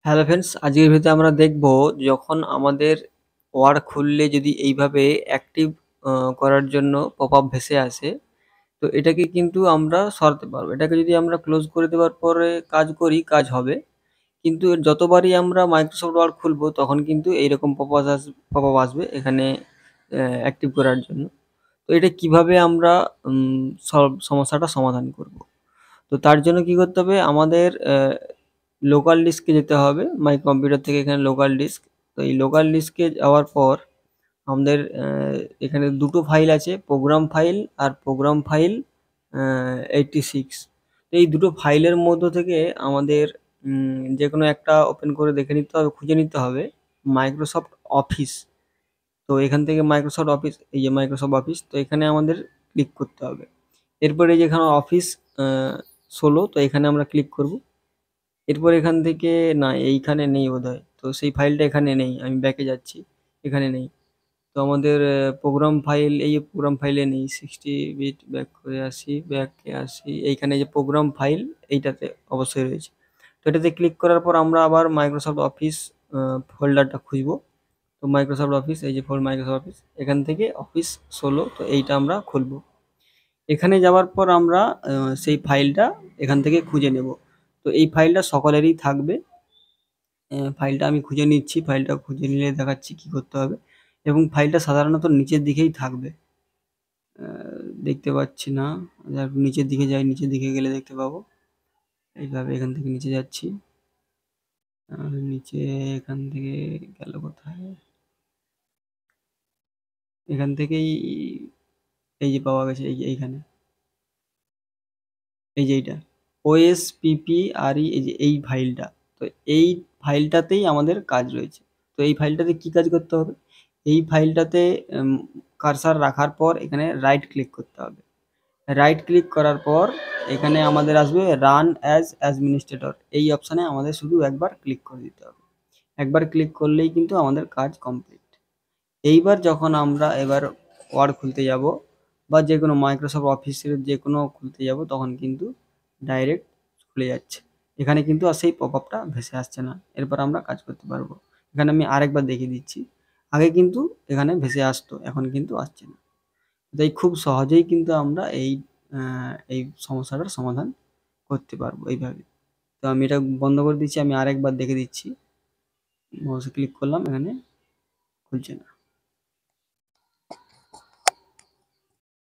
Hello friends, আজকের ভিডিওতে আমরা দেখব যখন আমাদের ওয়ার্ড খুললে যদি এইভাবে অ্যাক্টিভ করার জন্য পপআপ ভেসে আসে, তো এটাকে কিন্তু আমরা সরাতে পারবো। এটাকে যদি আমরা ক্লোজ করে দেওয়ার পরে কাজ করি, কাজ হবে। কিন্তু যতবারই আমরা মাইক্রোসফট ওয়ার্ড খুলবো তখন কিন্তু এইরকম পপআপ আসবে এখানে অ্যাক্টিভ করার জন্য। তো এটা কিভাবে আমরা সমস্যাটা সমাধান করব? তো তার জন্য কি করতে হবে, আমাদের লোকাল ডিস্কে যেতে হবে। মাই কম্পিউটার থেকে এখানে লোকাল ডিস্ক, তো এই লোকাল ডিস্কে যাওয়ার পর আমাদের এখানে দুটো ফাইল আছে, প্রোগ্রাম ফাইল আর প্রোগ্রাম ফাইল 86। তো এই দুটো ফাইলের মধ্য থেকে আমাদের যে কোনো একটা ওপেন করে দেখে নিতে হবে, খুঁজে নিতে হবে মাইক্রোসফট অফিস। তো এখান থেকে মাইক্রোসফট অফিস, এই যে মাইক্রোসফট অফিস, তো এখানে আমাদের ক্লিক করতে হবে। এরপরে যেখানে অফিস 16, তো এখানে আমরা ক্লিক করব। এরপর এখান থেকে না, এইখানে নেই বোধহয়, তো সেই ফাইলটা এখানে নেই। আমি ব্যাকে যাচ্ছি, এখানে নেই। তো আমাদের প্রোগ্রাম ফাইল, এই প্রোগ্রাম ফাইলে নেই। 60 বিট ব্যাক করে আসি, ব্যাকে আসি, এইখানে যে প্রোগ্রাম ফাইল এইটাতে অবশ্যই রয়েছে। তো এটাতে ক্লিক করার পর আমরা আবার মাইক্রোসফট অফিস ফোল্ডারটা খুঁজবো। তো মাইক্রোসফট অফিস, এই যে মাইক্রোসফট অফিস, এখান থেকে অফিস 16, তো এইটা আমরা খুলবো। এখানে যাওয়ার পর আমরা সেই ফাইলটা এখান থেকে খুঁজে নেব। তো এই ফাইলটা সকলেরই থাকবে। ফাইলটা আমি খুঁজে নিচ্ছি, ফাইলটা খুঁজে নিলে দেখাচ্ছি কি করতে হবে। এবং ফাইলটা সাধারণত নিচের দিকেই থাকবে। দেখতে পাচ্ছি না, যাক নিচের দিকে যাই, নিচের দিকে গেলে দেখতে পাবো। এইভাবে এখান থেকে নিচে যাচ্ছি, নিচে এখান থেকে গেল কোথায়, এখান থেকেই এই যে পাওয়া গেছে, এই যে এইখানে, এই যে এইটা OSPPRE, এই যে এই ফাইলটা। তো এই ফাইলটাতেই আমাদের কাজ রয়েছে। তো এই ফাইলটাতে কি কাজ করতে হবে, এই ফাইলটাতে কার্সার রাখার পর এখানে রাইট ক্লিক করতে হবে। রাইট ক্লিক করার পর এখানে আমাদের আসবে রান অ্যাজ অ্যাডমিনিস্ট্রেটর, এই অপশানে আমাদের শুধু একবার ক্লিক করে দিতে হবে। একবার ক্লিক করলেই কিন্তু আমাদের কাজ কমপ্লিট। এইবার যখন আমরা এবার ওয়ার্ড খুলতে যাব বা যে কোনো মাইক্রোসফট অফিসের যে কোনো খুলতে যাব, তখন কিন্তু ডাইরেক্ট খুলে যাচ্ছে। এখানে কিন্তু আর সেই পপআপটা ভেসে আসছে না। এরপর আমরা কাজ করতে পারবো। এখানে আমি আরেকবার দেখিয়ে দিচ্ছি। আগে কিন্তু এখানে ভেসে আসতো, এখন কিন্তু আসছে না। তাই খুব সহজেই কিন্তু আমরা এই সমস্যাটার সমাধান করতে পারবো এইভাবে। তো আমি এটা বন্ধ করে দিচ্ছি, আমি আরেকবার দেখে দিচ্ছি। মাউসে ক্লিক করলাম, এখানে খুলছে না।